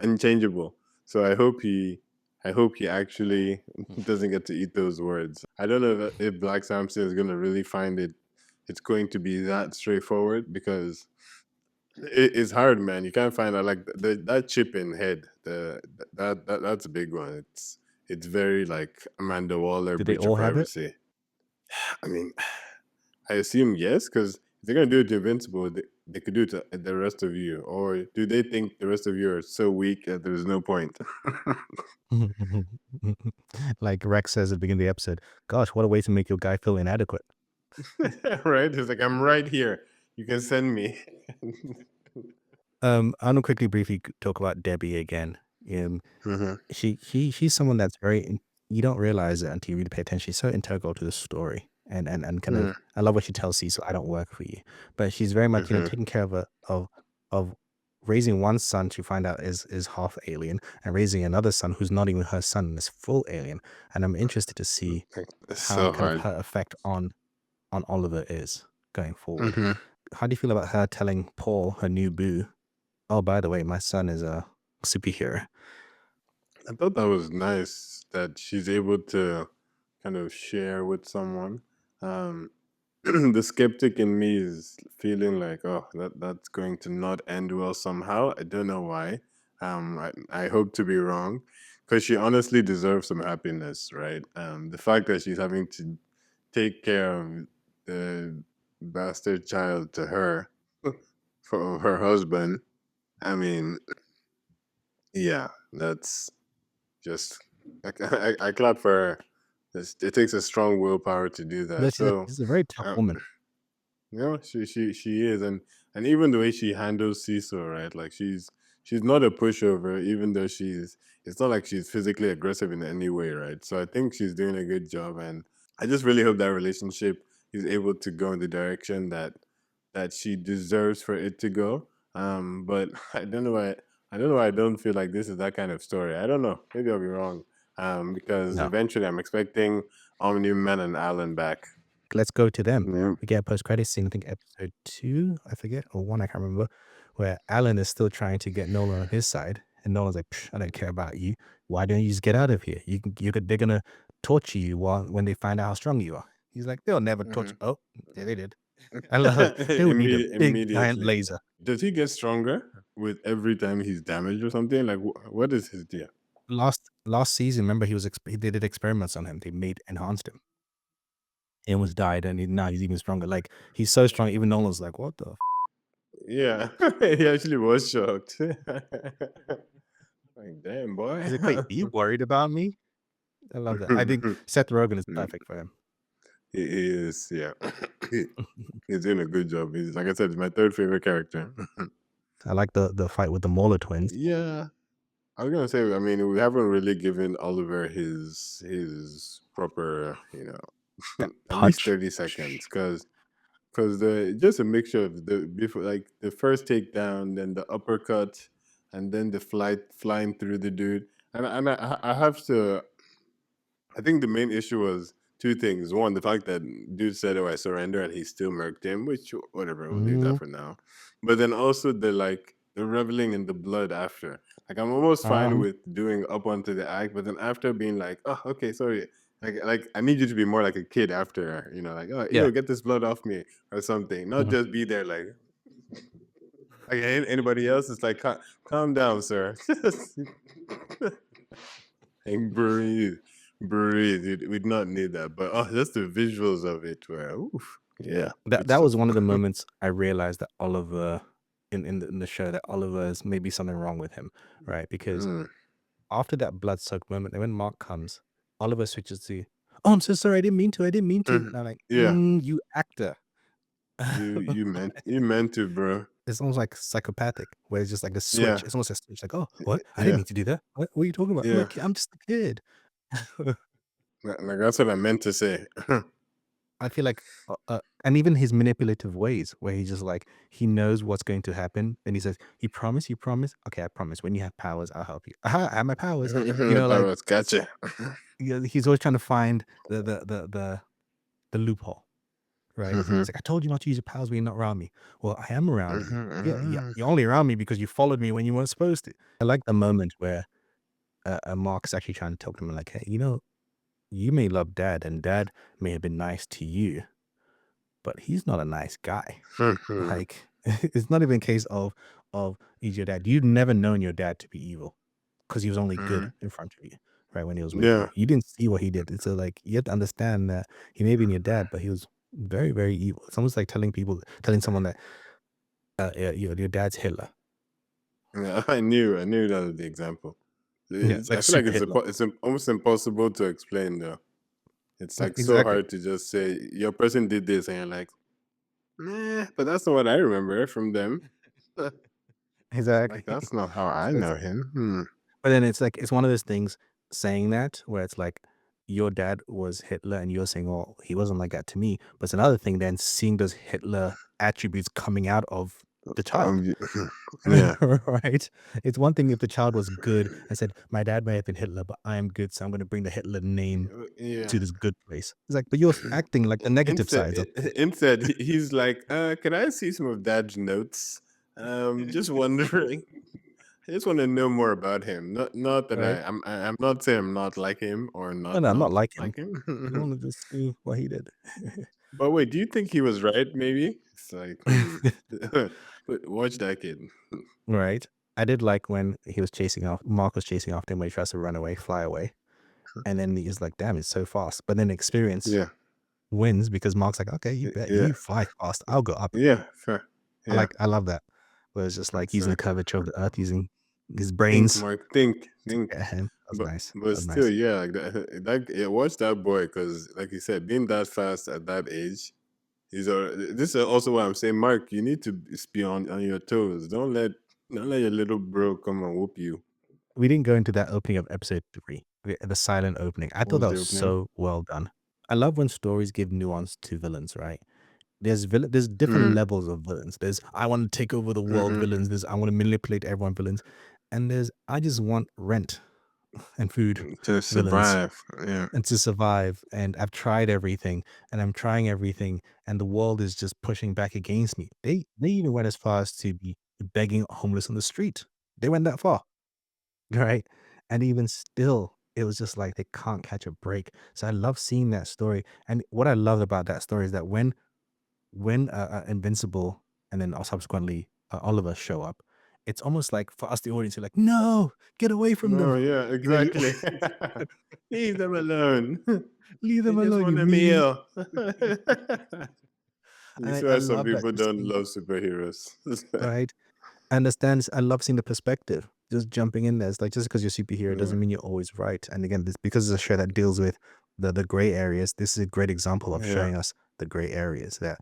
Speaker 2: unchangeable. So I hope he actually
Speaker 1: Mm.
Speaker 2: doesn't get to eat those words. I don't know if Black Samson is gonna really find it. It's going to be that straightforward because it's hard, man. You can't find out like that chip in head. That's a big one. It's very like Amanda Waller
Speaker 1: Do they
Speaker 2: breach of
Speaker 1: all have it?
Speaker 2: privacy. I mean, I assume yes, because if they're gonna do it to Invincible, they could do it to the rest of you. Or do they think the rest of you are so weak that there's no point?
Speaker 1: Like Rex says at the beginning of the episode, gosh, what a way to make your guy feel inadequate.
Speaker 2: Right? It's like I'm right here. You can send me.
Speaker 1: I want to quickly briefly talk about Debbie again.
Speaker 2: Hmm.
Speaker 1: She's someone that's you don't realize it until you really pay attention. She's so integral to the story, and kind of I love what she tells Cecil, "I don't work for you," but she's very much
Speaker 2: Hmm.
Speaker 1: taking care of of raising one son to find out is half alien, and raising another son who's not even her son and is full alien. And I'm interested to see
Speaker 2: It's
Speaker 1: how
Speaker 2: so
Speaker 1: kind of
Speaker 2: hard.
Speaker 1: her effect on Oliver is going forward.
Speaker 2: Hmm.
Speaker 1: How do you feel about her telling Paul, her new boo, "Oh, by the way, my son is a superhero"?
Speaker 2: I thought that was nice that she's able to kind of share with someone. Um, the skeptic in me is feeling like, oh, that's going to not end well somehow. I don't know why. I hope to be wrong, because she honestly deserves some happiness, right? The fact that she's having to take care of the bastard child to her for her husband. I mean, yeah, that's just I clap for her. It takes a strong willpower to do that.
Speaker 1: But
Speaker 2: So,
Speaker 1: she's a very tough
Speaker 2: um,
Speaker 1: woman.
Speaker 2: she is, and even the way she handles Cecil, right? Like she's not a pushover, even though she's. It's not like she's physically aggressive in any way, right? So I think she's doing a good job, and I just really hope that relationship is able to go in the direction that she deserves for it to go. But I don't know why I don't feel like this is that kind of story. I don't know. Maybe I'll be wrong. Because
Speaker 1: No.
Speaker 2: eventually I'm expecting Omni Man and Alan back.
Speaker 1: Let's go to them.
Speaker 2: Yeah.
Speaker 1: We get a post-credit scene, I think episode 2, I forget, or 1, I can't remember, where Alan is still trying to get Nolan on his side, and Nolan's like, "Psh, I don't care about you. Why don't you just get out of here? They're gonna torture you when they find out how strong you are." He's like, "They'll never torture."
Speaker 2: Mhm.
Speaker 1: Oh, yeah, they did. I love they would need a big giant
Speaker 2: Immediately.
Speaker 1: laser.
Speaker 2: Does he get stronger with every time he's damaged or something? Like, what is his deal?
Speaker 1: Last season, remember they did experiments on him. They enhanced him. He almost died, and now he's even stronger. Like, he's so strong, even Nolan's like, "What the
Speaker 2: Yeah, he actually was shocked. Like, damn, boy.
Speaker 1: He's like, "Wait, are you worried about me?" I love that. I think Seth Rogen is perfect for him.
Speaker 2: He is, yeah. He's doing a good job. He's like I said, he's my third favorite character.
Speaker 1: I like the fight with the Mauler twins.
Speaker 2: Yeah. I was gonna say, I mean, we haven't really given Oliver his proper,
Speaker 1: That
Speaker 2: at least
Speaker 1: punch.
Speaker 2: 30 seconds, because the just a mixture of the before, like the first takedown, then the uppercut, and then the flying through the dude, and I have to. I think the main issue was two things. One, the fact that dude said, "Oh, I surrender," and he still murked him, which whatever, we'll leave that
Speaker 1: Mhm.
Speaker 2: for now. But then also the reveling in the blood after. Like I'm almost fine
Speaker 1: Um,
Speaker 2: with doing up onto the act, but then after being like, "Oh, okay, sorry." Like I need you to be more like a kid after, like, "Oh,
Speaker 1: yeah.
Speaker 2: get this blood off me," or something. Not
Speaker 1: Mhm.
Speaker 2: just be there like anybody else. It's like, calm down, sir. Just and breathe, breathe. We'd not need that, but just the visuals of it. Where, oof, yeah,
Speaker 1: That
Speaker 2: good
Speaker 1: that was
Speaker 2: stuff.
Speaker 1: one of the moments I realized that Oliver in the show that Oliver is maybe something wrong with him, right? Because
Speaker 2: Mm,
Speaker 1: after that blood-soaked moment, and when Mark comes, Oliver switches to, "Oh, I'm so sorry. I didn't mean to. I didn't mean to." And
Speaker 2: mhm.
Speaker 1: I'm like,
Speaker 2: Yeah,
Speaker 1: you actor."
Speaker 2: you meant to, bro.
Speaker 1: It's almost like psychopathic, where it's just like a switch.
Speaker 2: Yeah,
Speaker 1: It's almost a switch, like, "Oh, what? I didn't
Speaker 2: yeah,
Speaker 1: mean to do that. What are you talking about?
Speaker 2: yeah.
Speaker 1: I'm just a kid."
Speaker 2: Like that's what I meant to say.
Speaker 1: I feel like, and even his manipulative ways, where he just like he knows what's going to happen, and he says, "You promise? You promise? Okay, I promise. When you have powers, I'll help you. Aha, I have my powers." Like
Speaker 2: Powers, gotcha.
Speaker 1: he's always trying to find the loophole, right?
Speaker 2: Mhm,
Speaker 1: He's like, "I told you not to use your powers when you're not around me." Well, I am around you.
Speaker 2: mhm,
Speaker 1: Yeah, yeah.
Speaker 2: mhm.
Speaker 1: You're only around me because you followed me when you weren't supposed to. I like the moment where Mark's actually trying to talk to him like, "Hey, you may love Dad, and Dad may have been nice to you, but he's not a nice guy." Like, it's not even a case of he's your dad. You've never known your dad to be evil because he was only good
Speaker 2: Mhm.
Speaker 1: in front of you, right? When he was with you.
Speaker 2: Yeah,
Speaker 1: You didn't see what he did. So like you have to understand that he may have been your dad, but he was very, very evil. It's almost like telling someone that yeah, your dad's Hitler.
Speaker 2: yeah. I knew that was the example.
Speaker 1: Yeah,
Speaker 2: I
Speaker 1: like
Speaker 2: feel like
Speaker 1: super Hitler.
Speaker 2: it's almost impossible to explain though. It's like so
Speaker 1: Exactly.
Speaker 2: hard to just say your person did this, and you're like, nah, but that's not what I remember from them. Like
Speaker 1: Exactly.
Speaker 2: that's not how I
Speaker 1: So it's
Speaker 2: know him. Hmm.
Speaker 1: but then it's like it's one of those things saying that where it's like your dad was Hitler and you're saying, "Oh, he wasn't like that to me." But it's another thing then seeing those Hitler attributes coming out of the child.
Speaker 2: Um, yeah,
Speaker 1: Right? It's one thing if the child was good and said, "My dad may have been Hitler, but I am good, so I'm gonna bring the Hitler name
Speaker 2: yeah.
Speaker 1: to this good place." It's like, but you're acting like the negative
Speaker 2: Instead,
Speaker 1: sides of
Speaker 2: instead, he's like, "Can I see some of Dad's notes? Just wondering. I just want to know more about him. Not that
Speaker 1: right?
Speaker 2: I'm not saying I'm not like him or
Speaker 1: Oh,
Speaker 2: not
Speaker 1: no, I'm not like him.
Speaker 2: like him.
Speaker 1: You wanna just see what he did.
Speaker 2: But wait, do you think he was right? Maybe it's like, watch that kid.
Speaker 1: Right? I did like when he was chasing off Mark was chasing after him when he tries to run away, fly away, and then he's like, "Damn, it's so fast." But then experience
Speaker 2: Yeah,
Speaker 1: wins because Mark's like, "Okay, you bet
Speaker 2: yeah,
Speaker 1: you fly fast, I'll go up."
Speaker 2: yeah, fair. Yeah,
Speaker 1: I love that. Where it's just like
Speaker 2: that's
Speaker 1: using the curvature of the earth, using his
Speaker 2: think,
Speaker 1: brains
Speaker 2: Mark, think,
Speaker 1: to
Speaker 2: think.
Speaker 1: get him. That's
Speaker 2: But
Speaker 1: nice.
Speaker 2: but
Speaker 1: That's
Speaker 2: still,
Speaker 1: nice.
Speaker 2: yeah, like yeah, watch that boy because, like you said, being that fast at that age, this is also why I'm saying, Mark, you need to be on your toes. Don't let your little bro come and whoop you.
Speaker 1: We didn't go into that opening of episode 3, the silent opening. I
Speaker 2: What
Speaker 1: thought
Speaker 2: was
Speaker 1: that
Speaker 2: the
Speaker 1: was
Speaker 2: opening?
Speaker 1: so well done. I love when stories give nuance to villains, right? There's different
Speaker 2: Mm,
Speaker 1: levels of villains. There's I want to take over the world
Speaker 2: mm-hmm.
Speaker 1: villains. There's I want to manipulate everyone villains, and there's I just want rent and food
Speaker 2: To
Speaker 1: villains
Speaker 2: survive. Yeah,
Speaker 1: and to survive. And I've tried everything, and I'm trying everything, and the world is just pushing back against me. They even went as far as to be begging homeless on the street. They went that far, right? And even still, it was just like they can't catch a break. So I love seeing that story. And what I love about that story is that when Invincible and then subsequently Oliver show up, it's almost like for us, the audience, you're like, "No, get away from
Speaker 2: no,
Speaker 1: them."
Speaker 2: yeah,
Speaker 1: You
Speaker 2: exactly. Leave them alone.
Speaker 1: leave
Speaker 2: They
Speaker 1: them
Speaker 2: just
Speaker 1: alone,
Speaker 2: want
Speaker 1: you
Speaker 2: a
Speaker 1: meanie.
Speaker 2: meal. You
Speaker 1: And
Speaker 2: see
Speaker 1: I
Speaker 2: why some
Speaker 1: love that
Speaker 2: people
Speaker 1: just
Speaker 2: don't
Speaker 1: seeing
Speaker 2: love superheroes.
Speaker 1: right? I understand. I love seeing the perspective. Just jumping in there. It's like just because you're a superhero
Speaker 2: Yeah,
Speaker 1: doesn't mean you're always right. And again, this because it's a show that deals with the gray areas. This is a great example of
Speaker 2: yeah,
Speaker 1: showing us the gray areas that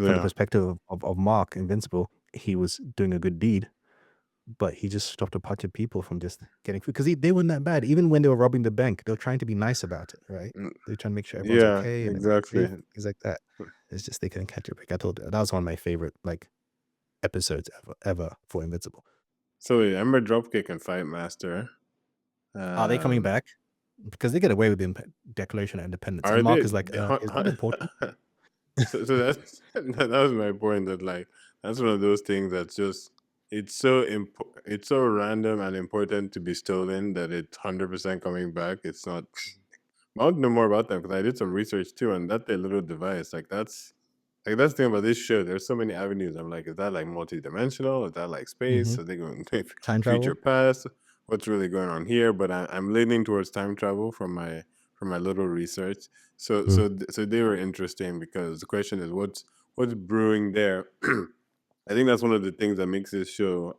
Speaker 1: from the
Speaker 2: Yeah.
Speaker 1: perspective of Mark, Invincible, he was doing a good deed, but he just stopped a bunch of people from just getting food because they weren't that bad. Even when they were robbing the bank, they were trying to be nice about it, right?
Speaker 2: Mm,
Speaker 1: They're trying to make sure everyone's
Speaker 2: yeah,
Speaker 1: okay and everyone's safe,
Speaker 2: exactly.
Speaker 1: things like that. It's just they couldn't catch a break. I told that was one of my favorite like episodes ever for Invincible.
Speaker 2: So wait, I remember Dropkick and Fight Master.
Speaker 1: Are they coming
Speaker 2: Um,
Speaker 1: back? Because they get away with the Declaration of Independence, and
Speaker 2: are
Speaker 1: Mark
Speaker 2: they?
Speaker 1: is like, "Is that important?"
Speaker 2: So that's that was my point. That like that's one of those things that's just it's so random and important to be stolen that it's 100% coming back. It's not. I want to know more about that because I did some research too, and that their little device, that's the thing about this show. There's so many avenues. I'm like, is that like multi-dimensional? Is that like space?
Speaker 1: Mhm.
Speaker 2: Are they going
Speaker 1: Time
Speaker 2: future
Speaker 1: travel?
Speaker 2: past? What's really going on here? But I'm leaning towards time travel from my little research.
Speaker 1: Mm.
Speaker 2: So they were interesting because the question is what's brewing there. I think that's one of the things that makes this show.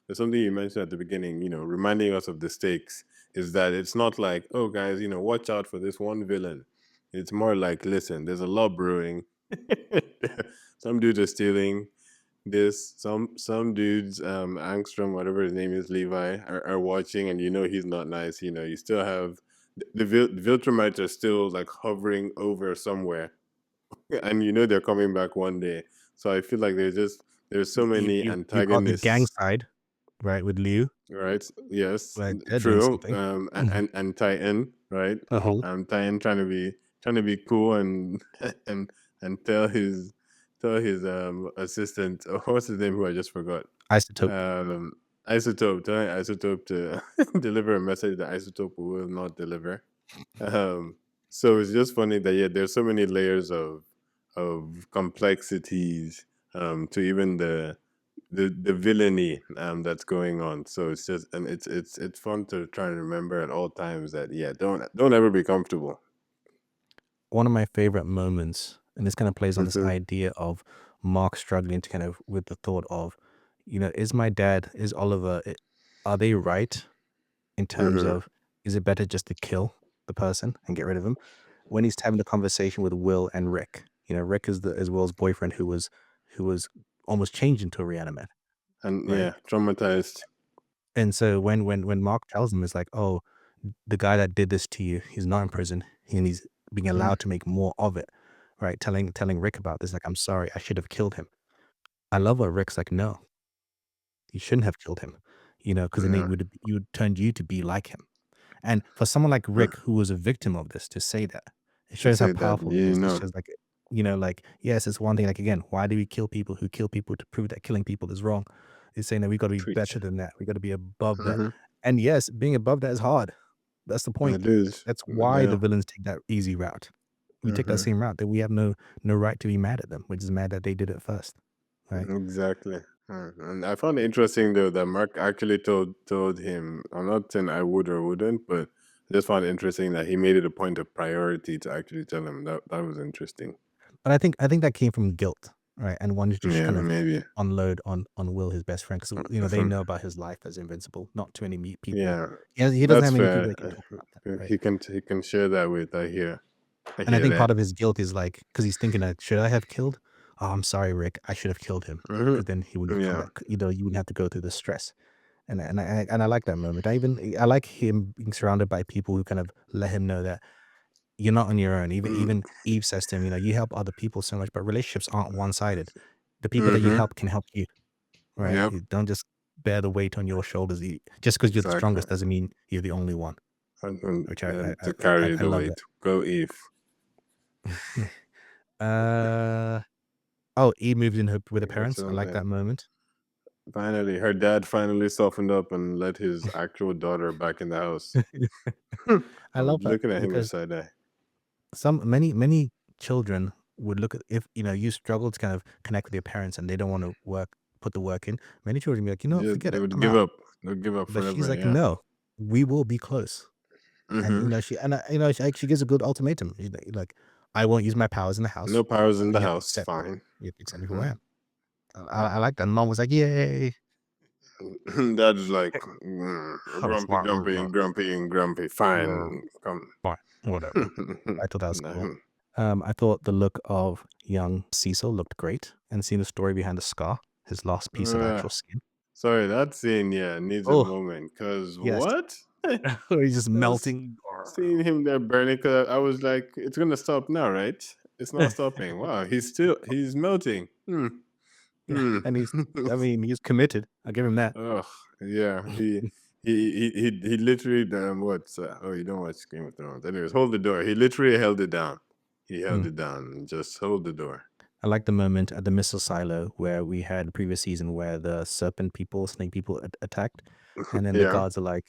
Speaker 2: There's something you mentioned at the beginning, reminding us of the stakes is that it's not like, oh, guys, watch out for this one villain. It's more like, listen, there's a lot brewing. Some dudes are stealing this. Some dudes, Angstrom, whatever his name is, Levi, are watching, and he's not nice. You still have the Viltrumites are still like hovering over somewhere, and they're coming back one day. So I feel like there's so many
Speaker 1: You've got the gang
Speaker 2: antagonists,
Speaker 1: side, right, with Liu,
Speaker 2: right? Yes,
Speaker 1: like, they're doing
Speaker 2: true.
Speaker 1: something.
Speaker 2: And Titan, right?
Speaker 1: Uh-huh.
Speaker 2: Titan trying to be cool and and and tell his assistant, what's his name, who I just forgot.
Speaker 1: Isotope.
Speaker 2: Um, Isotope, telling Isotope to deliver a message that Isotope will not deliver. Um, so it's just funny that yeah, there's so many layers of complexities to even the villainy that's going on. So it's just and it's fun to try and remember at all times that yeah, don't ever be comfortable.
Speaker 1: One of my favorite moments, and this kind of plays on this
Speaker 2: Mm-hmm.
Speaker 1: idea of Mark struggling to kind of with the thought of, is my dad, is Oliver, are they right in terms
Speaker 2: Mm-hmm.
Speaker 1: of, is it better just to kill the person and get rid of him? When he's having the conversation with Will and Rick, Rick is Will's boyfriend who was almost changed into a reanimate,
Speaker 2: And
Speaker 1: right?
Speaker 2: yeah, traumatized.
Speaker 1: And so when Mark tells him, it's like, "Oh, the guy that did this to you, he's not in prison, and he's being
Speaker 2: Mm,
Speaker 1: allowed to make more of it," right? Telling Rick about this, like, "I'm sorry, I should have killed him." I love what Rick's like, "No, you shouldn't have killed him," because then
Speaker 2: yeah,
Speaker 1: he would turn you to be like him. And for someone like
Speaker 2: mm,
Speaker 1: Rick, who was a victim of this, to say that, it
Speaker 2: to
Speaker 1: shows how
Speaker 2: say that
Speaker 1: powerful it is. It
Speaker 2: know
Speaker 1: shows like, like, yes, it's one thing. Like again, why do we kill people who kill people to prove that killing people is wrong? It's saying that we got to be
Speaker 2: preach.
Speaker 1: better than that. We got to be above that.
Speaker 2: Mm-hmm.
Speaker 1: And yes, being above that is hard. That's the point.
Speaker 2: It is.
Speaker 1: That's why
Speaker 2: Yeah.
Speaker 1: the villains take that easy route. We take that
Speaker 2: Mm-hmm.
Speaker 1: same route that we have no right to be mad at them. We're just mad that they did it first, right?
Speaker 2: Exactly. And I found it interesting though that Mark actually told him. I'm not saying I would or wouldn't, but I just found it interesting that he made it a point of priority to actually tell him. That was interesting.
Speaker 1: But I think that came from guilt, right? And wanting to just
Speaker 2: Yeah,
Speaker 1: kind of
Speaker 2: maybe.
Speaker 1: unload on Will, his best friend, because they
Speaker 2: From
Speaker 1: know about his life as Invincible. Not too many people.
Speaker 2: yeah,
Speaker 1: He doesn't
Speaker 2: that's
Speaker 1: have many people
Speaker 2: fair.
Speaker 1: that can talk about that, right?
Speaker 2: He can share that with. I
Speaker 1: And I
Speaker 2: hear
Speaker 1: think part
Speaker 2: that.
Speaker 1: of his guilt is like because he's thinking like, should I have killed? Oh, I'm sorry, Rick. I should have killed him
Speaker 2: Hmm.
Speaker 1: because then he wouldn't have come
Speaker 2: Yeah.
Speaker 1: back. You wouldn't have to go through the stress. And I like that moment. I like him being surrounded by people who kind of let him know that you're not on your own.
Speaker 2: Mm,
Speaker 1: Even Eve says to him, you help other people so much, but relationships aren't one-sided. The people that you
Speaker 2: mm-hmm.
Speaker 1: help can help you, right?
Speaker 2: Yep.
Speaker 1: You don't just bear the weight on your shoulders. Just because you're the
Speaker 2: Exactly.
Speaker 1: strongest doesn't mean you're the only one, which
Speaker 2: And to carry
Speaker 1: I
Speaker 2: the
Speaker 1: love
Speaker 2: weight.
Speaker 1: that.
Speaker 2: Go Eve.
Speaker 1: Uh, oh, Eve moved in with her
Speaker 2: That's
Speaker 1: parents. I like
Speaker 2: something.
Speaker 1: that moment.
Speaker 2: Finally, her dad finally softened up and let his actual daughter back in the house. I
Speaker 1: I
Speaker 2: was
Speaker 1: love that
Speaker 2: looking at him with
Speaker 1: because
Speaker 2: side eye.
Speaker 1: many children would look at if you struggle to kind of connect with your parents and they don't want to put the work in. Many children be like,
Speaker 2: Yeah,
Speaker 1: forget
Speaker 2: they
Speaker 1: it,
Speaker 2: would
Speaker 1: I'm
Speaker 2: give
Speaker 1: out.
Speaker 2: up. They'll give up
Speaker 1: But she's
Speaker 2: forever.
Speaker 1: like,
Speaker 2: Yeah.
Speaker 1: no, we will be close. And
Speaker 2: Mm-hmm.
Speaker 1: she gives a good ultimatum. Like, I won't use my powers in the
Speaker 2: No
Speaker 1: house,
Speaker 2: powers in
Speaker 1: but
Speaker 2: the
Speaker 1: you have to
Speaker 2: house.
Speaker 1: accept me.
Speaker 2: Fine.
Speaker 1: You have to accept me for who I
Speaker 2: Mhm.
Speaker 1: am. I like that. And mom was like, yay.
Speaker 2: Dad's like
Speaker 1: I was
Speaker 2: grumpy, grumpy, and grumpy, and grumpy.
Speaker 1: like,
Speaker 2: Fine, come.
Speaker 1: fine, whatever. I thought that was cool.
Speaker 2: No.
Speaker 1: I thought the look of young Cecil looked great, and seeing the story behind the scar, his last piece of
Speaker 2: Uh,
Speaker 1: actual skin.
Speaker 2: sorry, that scene, yeah, needs a
Speaker 1: Oh,
Speaker 2: moment. Cause
Speaker 1: yes.
Speaker 2: what?
Speaker 1: He's just
Speaker 2: Just
Speaker 1: melting.
Speaker 2: seeing him there burning, 'cause I was like, "It's gonna stop now, right?" It's not stopping. Wow, he's melting.
Speaker 1: Yeah,
Speaker 2: Hmm.
Speaker 1: and I mean, he's committed. I'll give him that.
Speaker 2: Ugh, yeah, he literally, oh, you don't watch Game of Thrones. Anyways, hold the door. He literally held it down. He held
Speaker 1: Mm.
Speaker 2: it down. Just hold the door.
Speaker 1: I like the moment at the missile silo where we had the previous season where the serpent people, snake people attacked, and then the
Speaker 2: Yeah.
Speaker 1: guards are like,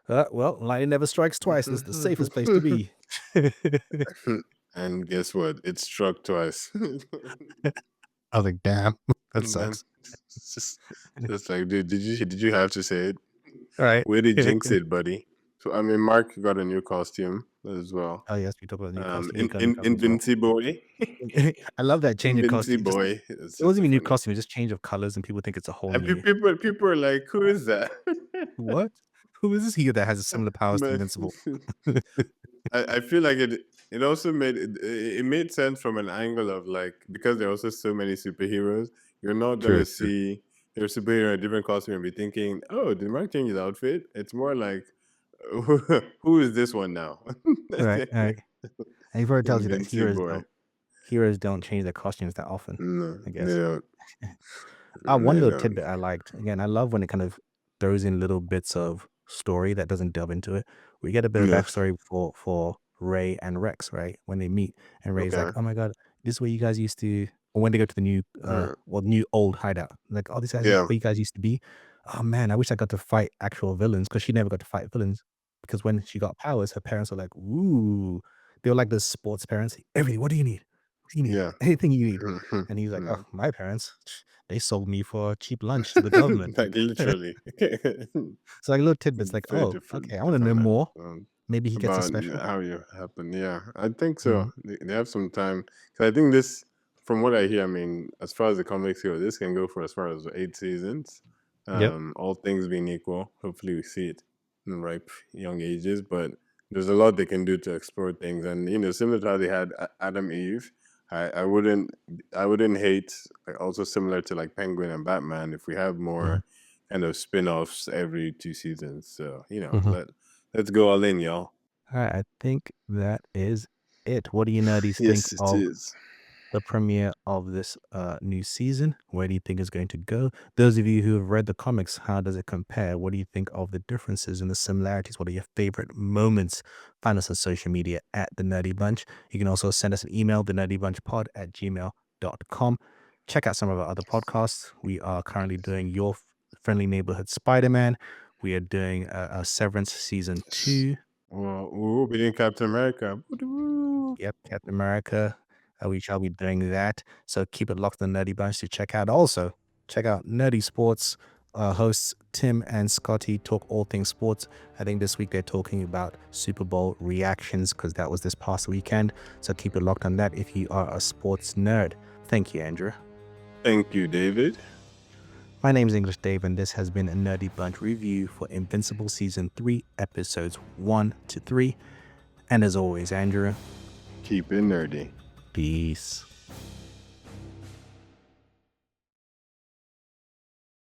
Speaker 1: well, lightning never strikes twice. This is the safest place to be."
Speaker 2: And guess what? It struck twice.
Speaker 1: I was like, damn, that
Speaker 2: And then
Speaker 1: sucks.
Speaker 2: it's just like, dude, did you have to say it?
Speaker 1: All right.
Speaker 2: Way to jinx it, buddy. So I mean, Mark got a new costume as well.
Speaker 1: Oh, yes, we talked about the new costume. He
Speaker 2: In,
Speaker 1: got a new
Speaker 2: in
Speaker 1: costume as well.
Speaker 2: Invincible.
Speaker 1: I love that change of costume.
Speaker 2: Invincible. It's
Speaker 1: It
Speaker 2: just
Speaker 1: wasn't
Speaker 2: a
Speaker 1: even a new
Speaker 2: funny.
Speaker 1: costume, it was just change of colors, and people think it's a whole
Speaker 2: And
Speaker 1: new
Speaker 2: people are like, who is that?
Speaker 1: what? Who is this here that has similar powers to
Speaker 2: But
Speaker 1: Invincible?
Speaker 2: I feel like it also it made sense from an angle of like, because there are also so many superheroes, you're not
Speaker 1: True,
Speaker 2: gonna
Speaker 1: true.
Speaker 2: see your superhero in a different costume and be thinking, oh, did Mark change his outfit? It's more like, who is this one now?
Speaker 1: Right, right. And he probably tells you that
Speaker 2: Invincible.
Speaker 1: heroes don't change their costumes that often,
Speaker 2: No,
Speaker 1: I
Speaker 2: they
Speaker 1: guess.
Speaker 2: don't.
Speaker 1: One
Speaker 2: They
Speaker 1: little
Speaker 2: don't.
Speaker 1: tidbit I liked. Again, I love when it kind of throws in little bits of story that doesn't delve into it. We get a bit of
Speaker 2: Yeah.
Speaker 1: backstory for Ray and Rex, right? When they meet, and Ray's like,
Speaker 2: Okay.
Speaker 1: "Oh my god, this is where you guys used to." Or when they go to the new,
Speaker 2: Uh,
Speaker 1: new old hideout, like, "Oh, this guys
Speaker 2: yeah.
Speaker 1: where you guys used to be." Oh man, I wish I got to fight actual villains because she never got to fight villains. Because when she got powers, her parents were like, "Ooh," they were like the sports parents. "Everything, what do you need? What do you need?
Speaker 2: Yeah.
Speaker 1: Anything you need." And he was like, "Oh, my parents, they sold me for a cheap lunch to the government."
Speaker 2: Like literally.
Speaker 1: So, like, little tidbits like,
Speaker 2: Very
Speaker 1: "Oh,
Speaker 2: different
Speaker 1: okay, I wanna know
Speaker 2: different
Speaker 1: more.
Speaker 2: um,
Speaker 1: Maybe he gets a
Speaker 2: about
Speaker 1: special."
Speaker 2: how you happen. Yeah, I think so.
Speaker 1: Mhm.
Speaker 2: They have some time, because I think this, from what I hear, I mean, as far as the comics go, this can go for as far as 8 seasons.
Speaker 1: Yep.
Speaker 2: All things being equal, hopefully we see it in ripe young ages. But there's a lot they can do to explore things, and similar to how they had Adam Eve. I wouldn't hate, like, also similar to like Penguin and Batman, if we have
Speaker 1: Mhm.
Speaker 2: more kind of spin-offs every 2 seasons. So
Speaker 1: Mhm.
Speaker 2: let's go all in, y'all.
Speaker 1: Alright, I think that is it. What do you nerdies think
Speaker 2: Yes, it
Speaker 1: of
Speaker 2: is.
Speaker 1: the premiere of this new season? Where do you think it's going to go? Those of you who have read the comics, how does it compare? What do you think of the differences and the similarities? What are your favorite moments? Find us on social media at The Nerdy Bunch. You can also send us an email, thenerdybunchpod@gmail.com. Check out some of our other podcasts. We are currently doing Your Friendly Neighborhood Spider-Man. We are doing Severance Season
Speaker 2: Yes.
Speaker 1: 2.
Speaker 2: Well, we'll be in Captain America. Woo-doo.
Speaker 1: Yep, Captain America. We shall be doing that. So keep it locked on Nerdy Bunch to check out. Also, check out Nerdy Sports. Hosts Tim and Scotty talk all things sports. I think this week they're talking about Super Bowl reactions because that was this past weekend. So keep it locked on that if you are a sports nerd. Thank you, Andrew.
Speaker 2: Thank you, David.
Speaker 1: My name is English Dave, and this has been a Nerdy Bunch review for Invincible Season 3, Episodes 1 to 3. And as always, Andrew,
Speaker 2: Keep it nerdy.
Speaker 1: peace.